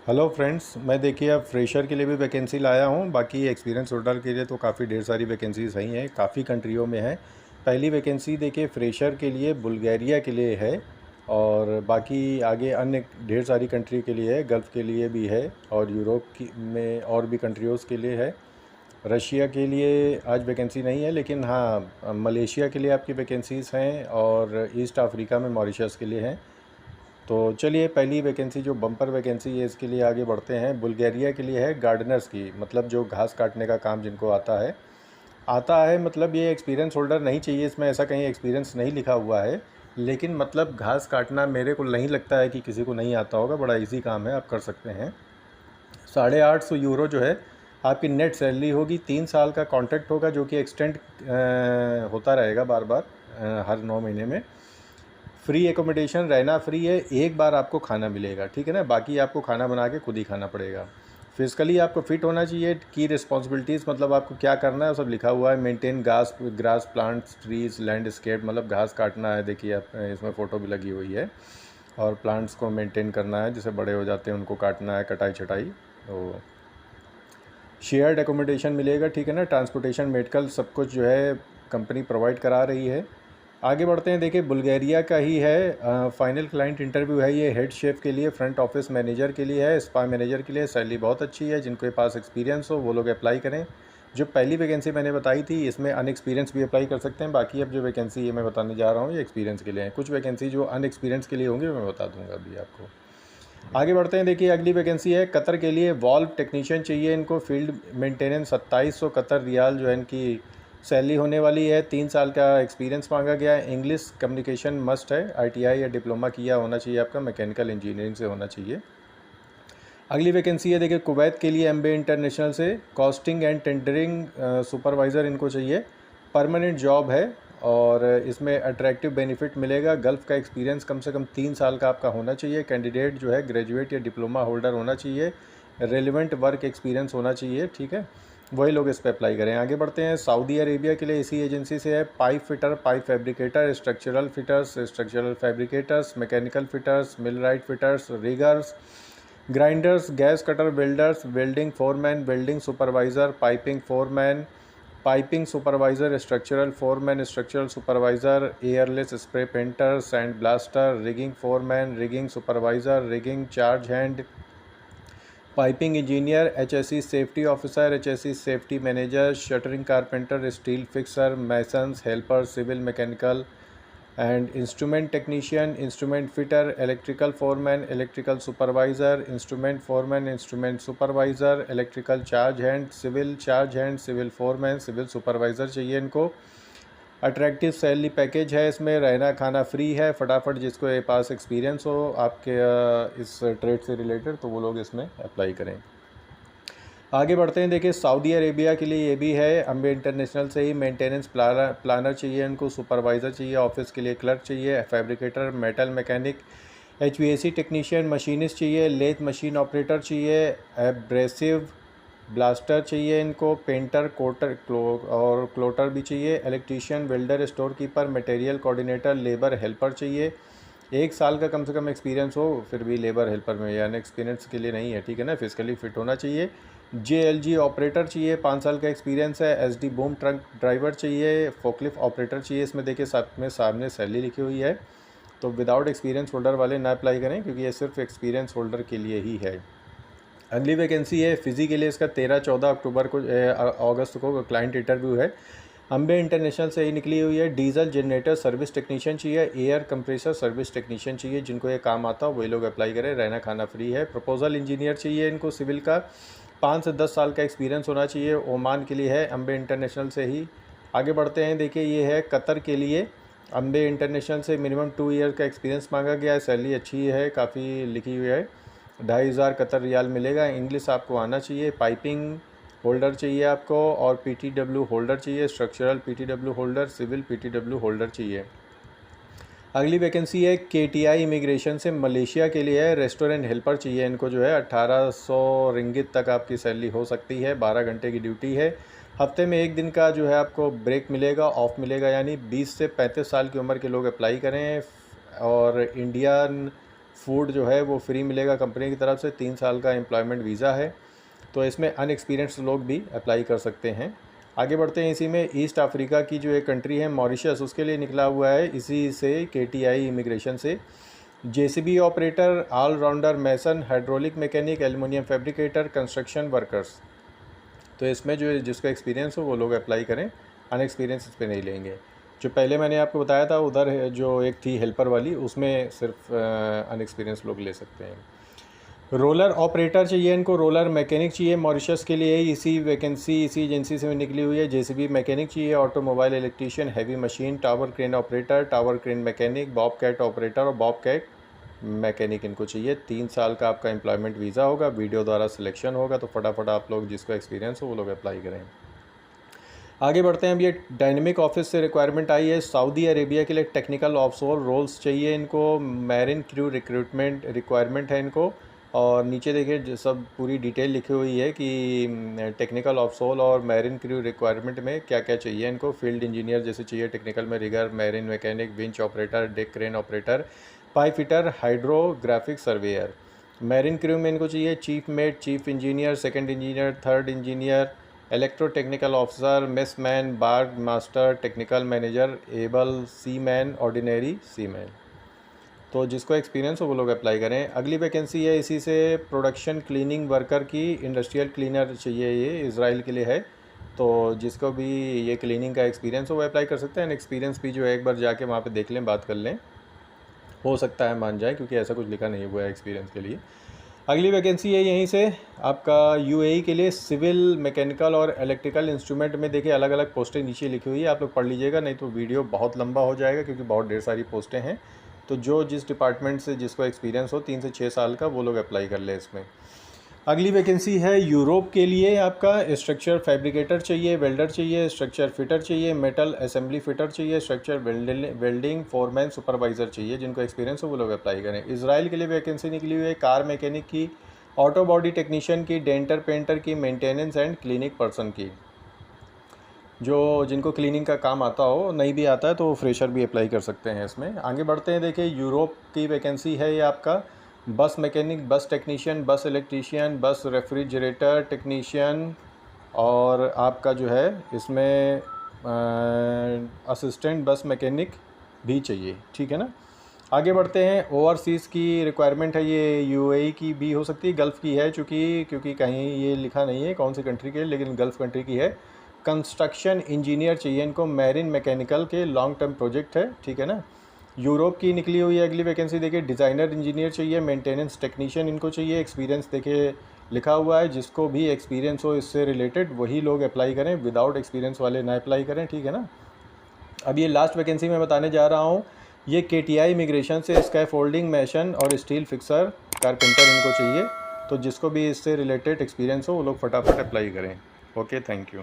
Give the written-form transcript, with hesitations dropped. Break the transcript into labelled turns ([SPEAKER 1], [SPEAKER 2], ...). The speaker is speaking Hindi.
[SPEAKER 1] हेलो फ्रेंड्स, मैं देखिए अब फ्रेशर के लिए भी वैकेंसी लाया हूँ। बाकी एक्सपीरियंस होल्डर के लिए तो काफ़ी ढेर सारी वैकेंसीज सही हैं, काफ़ी कंट्रियों में है। पहली वैकेंसी देखिए फ्रेशर के लिए बुल्गारिया के लिए है, और बाकी आगे अन्य ढेर सारी कंट्री के लिए है, गल्फ़ के लिए भी है, और यूरोप की में और भी कंट्रियोज़ के लिए है। रशिया के लिए आज वैकेंसी नहीं है, लेकिन हाँ मलेशिया के लिए आपकी वैकेंसीज़ हैं, और ईस्ट अफ्रीका में मॉरिशस के लिए हैं। तो चलिए पहली वैकेंसी जो बम्पर वैकेंसी है इसके लिए आगे बढ़ते हैं। बुल्गारिया के लिए है गार्डनर्स की, मतलब जो घास काटने का काम जिनको आता है मतलब ये एक्सपीरियंस होल्डर नहीं चाहिए, इसमें ऐसा कहीं एक्सपीरियंस नहीं लिखा हुआ है। लेकिन मतलब घास काटना मेरे को नहीं लगता है कि किसी को नहीं आता होगा, बड़ा इजी काम है, आप कर सकते हैं। 850 यूरो जो है आपकी नेट सैलरी होगी। 3 साल का कॉन्ट्रैक्ट होगा जो कि एक्सटेंड होता रहेगा बार बार, हर 9 महीने में। फ्री एकोमोडेशन, रहना फ्री है, एक बार आपको खाना मिलेगा, ठीक है ना, बाकी आपको खाना बना के खुद ही खाना पड़ेगा। फिजिकली आपको फिट होना चाहिए। की रिस्पॉन्सिबिलिटीज़ मतलब आपको क्या करना है सब लिखा हुआ है। Maintain grass plants trees landscape, मतलब घास काटना है, देखिए आप इसमें फ़ोटो भी लगी हुई है। और प्लांट्स को मेंटेन करना है, जैसे बड़े हो जाते हैं उनको काटना है, कटाई छटाई। तो शेयर्ड एकोमोडेशन मिलेगा, ठीक है ना। ट्रांसपोर्टेशन, मेडिकल, सब कुछ जो है कंपनी प्रोवाइड करा रही है। आगे बढ़ते हैं, देखिए बुल्गारिया का ही है। फाइनल क्लाइंट इंटरव्यू है, ये हेड शेफ़ के लिए, फ्रंट ऑफिस मैनेजर के लिए है, स्पा मैनेजर के लिए। सैलरी बहुत अच्छी है, जिनके पास एक्सपीरियंस हो वो लोग अप्लाई करें। जो पहली वैकेंसी मैंने बताई थी इसमें अनएक्सपीरियंस भी अप्लाई कर सकते हैं। बाकी अब जो वैकेंसी ये मैं बताने जा रहा हूँ ये एक्सपीरियंस के लिए है। कुछ वैकेंसी जो अनएक्सपीरियंस के लिए होंगी मैं बता दूंगा अभी आपको। आगे बढ़ते हैं, देखिए अगली वैकेंसी है कतर के लिए। वॉल्व टेक्नीशियन चाहिए इनको, फील्ड मेंटेनेंस। 2700 कतर रियाल जो है इनकी सैलरी होने वाली है। 3 साल का एक्सपीरियंस मांगा गया है। इंग्लिश कम्युनिकेशन मस्ट है, आईटीआई या डिप्लोमा किया होना चाहिए आपका, मैकेनिकल इंजीनियरिंग से होना चाहिए। अगली वैकेंसी है देखिए कुवैत के लिए, एमबे इंटरनेशनल से, कॉस्टिंग एंड टेंडरिंग सुपरवाइज़र इनको चाहिए। परमानेंट जॉब है, और इसमें अट्रैक्टिव बेनिफिट मिलेगा। गल्फ़ का एक्सपीरियंस कम से कम 3 साल का आपका होना चाहिए। कैंडिडेट जो है ग्रेजुएट या डिप्लोमा होल्डर होना चाहिए। रेलिवेंट वर्क एक्सपीरियंस होना चाहिए, ठीक है, वही लोग इस पर अप्लाई करें। आगे बढ़ते हैं, सऊदी अरेबिया के लिए इसी एजेंसी से है। Pipe fitter, pipe fabricator, structural fitters, structural fabricators, mechanical fitters, millwright fitters, riggers, grinders, gas cutter, welders, welding foreman, welding supervisor, piping foreman, piping supervisor, structural foreman, structural supervisor, airless spray painter, sand blaster, rigging foreman, rigging supervisor, rigging charge hand, piping engineer, HSC safety officer, HSC safety manager, shuttering carpenter, steel fixer, masons, helper, civil mechanical and instrument technician, instrument fitter, electrical foreman, electrical supervisor, instrument foreman, instrument supervisor, electrical charge hand, civil foreman, civil supervisor चाहिए इनको। अट्रैक्टिव सैलरी पैकेज है, इसमें रहना खाना फ्री है। फटाफट जिसको ये पास एक्सपीरियंस हो आपके इस ट्रेड से रिलेटेड, तो वो लोग इसमें अप्लाई करें। आगे बढ़ते हैं, देखिए सऊदी अरेबिया के लिए ये भी है, अम्बे इंटरनेशनल से ही। मेंटेनेंस प्लानर चाहिए इनको, सुपरवाइज़र चाहिए, ऑफिस के लिए क्लर्क चाहिए, fabricator, metal mechanic, HVAC technician, machinist चाहिए, लेथ मशीन ऑपरेटर चाहिए, एब्रेसिव ब्लास्टर चाहिए इनको, पेंटर, कोटर और क्लोटर भी चाहिए, electrician, welder, store keeper, material coordinator, labour helper चाहिए। 1 साल का कम से कम एक्सपीरियंस हो, फिर भी लेबर हेल्पर में, यानी एक्सपीरियंस के लिए नहीं है, ठीक है ना, फिजिकली फिट होना चाहिए। जेएलजी ऑपरेटर चाहिए, 5 साल का एक्सपीरियंस है। एसडी बूम ट्रक ड्राइवर चाहिए, फोकलिफ्ट ऑपरेटर चाहिए। इसमें देखिए साथ में सामने सैलरी लिखी हुई है, तो विदाउट एक्सपीरियंस होल्डर वाले ना अप्लाई करें, क्योंकि ये सिर्फ एक्सपीरियंस होल्डर के लिए ही है। अगली वैकेंसी है फिजी के लिए, इसका 13-14 अक्टूबर को अगस्त को क्लाइंट इंटरव्यू है। अम्बे इंटरनेशनल से ही निकली हुई है। डीजल जनरेटर सर्विस टेक्नीशियन चाहिए, एयर कंप्रेसर सर्विस टेक्नीशियन चाहिए, जिनको ये काम आता हो वही लोग अप्लाई करें। रहना खाना फ्री है। प्रपोजल इंजीनियर चाहिए इनको, सिविल का, 5 से 10 साल का एक्सपीरियंस होना चाहिए। ओमान के लिए है, अम्बे इंटरनेशनल से ही। आगे बढ़ते हैं, देखिए ये है कतर के लिए, अम्बे इंटरनेशनल से। मिनिमम 2 ईयर का एक्सपीरियंस मांगा गया है। सैलरी अच्छी है, काफ़ी लिखी हुई है, 2500 कतर रियाल मिलेगा। इंग्लिश आपको आना चाहिए। पाइपिंग होल्डर चाहिए आपको, और पीटीडब्ल्यू होल्डर चाहिए, structural PTW holder, civil PTW holder चाहिए। अगली वैकेंसी है केटीआई इमिग्रेशन से, मलेशिया के लिए है। रेस्टोरेंट हेल्पर चाहिए इनको, जो है 1800 रिंगित तक आपकी सैलरी हो सकती है। 12 घंटे की ड्यूटी है। हफ्ते में 1 दिन का जो है आपको ब्रेक मिलेगा, ऑफ मिलेगा, यानी 20 से 35 साल की उम्र के लोग अप्लाई करें। और इंडियन फूड जो है वो फ्री मिलेगा कंपनी की तरफ से, 3 साल का एम्प्लॉयमेंट वीज़ा है। तो इसमें अनएक्सपीरियंस्ड लोग भी अप्लाई कर सकते हैं। आगे बढ़ते हैं, इसी में ईस्ट अफ्रीका की जो एक कंट्री है मॉरिशस, उसके लिए निकला हुआ है इसी से KTI इमिग्रेशन से JCB operator, allrounder mason, hydraulic mechanic, aluminium fabricator, construction workers. तो इसमें जो जिसका एक्सपीरियंस हो वो लोग अप्लाई करें, अनएक्सपीरियंस इस पर नहीं लेंगे। जो पहले मैंने आपको बताया था उधर जो एक थी हेल्पर वाली, उसमें सिर्फ अनएक्सपीरियंस लोग ले सकते हैं। रोलर ऑपरेटर चाहिए इनको, रोलर मैकेनिक चाहिए मॉरिशस के लिए, इसी वैकेंसी इसी एजेंसी से निकली हुई है। JCB मैकेनिक चाहिए, automobile electrician, heavy machine, tower crane operator, tower crane mechanic, Bobcat operator और बॉब कैट मैकेनिक इनको चाहिए। 3 साल का आपका एम्प्लॉयमेंट वीज़ा होगा, वीडियो द्वारा सिलेक्शन होगा। तो फटाफट आप लोग जिसको एक्सपीरियंस हो वो लोग अप्लाई करें। आगे बढ़ते हैं। अब ये डायनेमिक ऑफिस से रिक्वायरमेंट आई है सऊदी अरेबिया के लिए, टेक्निकल ऑफशोर रोल्स चाहिए इनको, मैरिन क्रू रिक्रूटमेंट रिक्वायरमेंट है इनको। और नीचे देखिए सब पूरी डिटेल लिखी हुई है कि टेक्निकल ऑफशोर और मैरिन क्रू रिक्वायरमेंट में क्या क्या चाहिए इनको। फील्ड इंजीनियर जैसे चाहिए, टेक्निकल में rigger, marine mechanic, winch operator, deck crane operator, pipe fitter, hydrographic surveyor. Marine crew में इनको चाहिए chief mate, chief engineer, second engineer, third engineer, electro technical officer, mess man, barge master, technical manager, able seaman, ordinary seaman. तो जिसको एक्सपीरियंस हो वो लोग अप्लाई करें। अगली वैकेंसी है इसी से प्रोडक्शन क्लीनिंग वर्कर की, इंडस्ट्रियल क्लीनर चाहिए, ये इज़राइल के लिए है। तो जिसको भी ये क्लीनिंग का एक्सपीरियंस हो वो अप्लाई कर सकते हैं। एक्सपीरियंस भी जो है एक बार जाके वहाँ पे देख लें, बात कर लें, हो सकता है मान जाए, क्योंकि ऐसा कुछ लिखा नहीं हुआ है एक्सपीरियंस के लिए। अगली वैकेंसी है यहीं से आपका UAE के लिए, सिविल, मैकेनिकल और इलेक्ट्रिकल इंस्ट्रूमेंट में देखिए अलग अलग पोस्टें नीचे लिखी हुई है, आप लोग पढ़ लीजिएगा, नहीं तो वीडियो बहुत लंबा हो जाएगा क्योंकि बहुत ढेर सारी पोस्टें हैं। तो जो जिस डिपार्टमेंट से जिसको एक्सपीरियंस हो 3 से 6 साल का, वो लोग अप्लाई कर ले इसमें। अगली वैकेंसी है यूरोप के लिए, आपका स्ट्रक्चर फैब्रिकेटर चाहिए, वेल्डर चाहिए, स्ट्रक्चर फिटर चाहिए, मेटल असेंबली फिटर चाहिए, स्ट्रक्चर वेल्डिंग फोरमैन सुपरवाइज़र चाहिए। जिनको एक्सपीरियंस हो वो लोग अप्लाई करें। इजराइल के लिए वैकेंसी निकली हुई है कार मैकेनिक की, ऑटो बॉडी टेक्नीशियन की, डेंटर पेंटर की, मेंटेनेंस एंड क्लिनिक पर्सन की। जो जिनको क्लीनिंग का काम आता हो, नहीं भी आता है तो फ्रेशर भी अप्लाई कर सकते हैं इसमें। आगे बढ़ते हैं, देखिए यूरोप की वैकेंसी है ये आपका बस मैकेनिक, बस टेक्नीशियन, बस इलेक्ट्रीशियन, बस रेफ्रिजरेटर टेक्नीशियन, और आपका जो है इसमें असिस्टेंट बस मैकेनिक भी चाहिए, ठीक है ना। आगे बढ़ते हैं, ओवरसीज़ की रिक्वायरमेंट है ये, UAE की भी हो सकती है, गल्फ़ की है क्योंकि कहीं ये लिखा नहीं है कौन सी कंट्री के, लेकिन गल्फ़ कंट्री की है। कंस्ट्रक्शन इंजीनियर चाहिए इनको, मैरिन मैकेनिकल के लॉन्ग टर्म प्रोजेक्ट है, ठीक है ना। यूरोप की निकली हुई है अगली वैकेंसी, देखिए डिज़ाइनर इंजीनियर चाहिए, मेंटेनेंस टेक्नीशियन इनको चाहिए। एक्सपीरियंस देखिए लिखा हुआ है, जिसको भी एक्सपीरियंस हो इससे रिलेटेड वही लोग अप्लाई करें, विदाउट एक्सपीरियंस वाले ना अप्लाई करें, ठीक है ना। अब ये लास्ट वैकेंसी मैं बताने जा रहा हूँ, ये KTI इमिग्रेशन से स्कैफोल्डिंग, मैशन और स्टील फिक्सर, कारपेंटर इनको चाहिए। तो जिसको भी इससे रिलेटेड एक्सपीरियंस हो वो लोग फटाफट अप्लाई करें। Okay, thank you.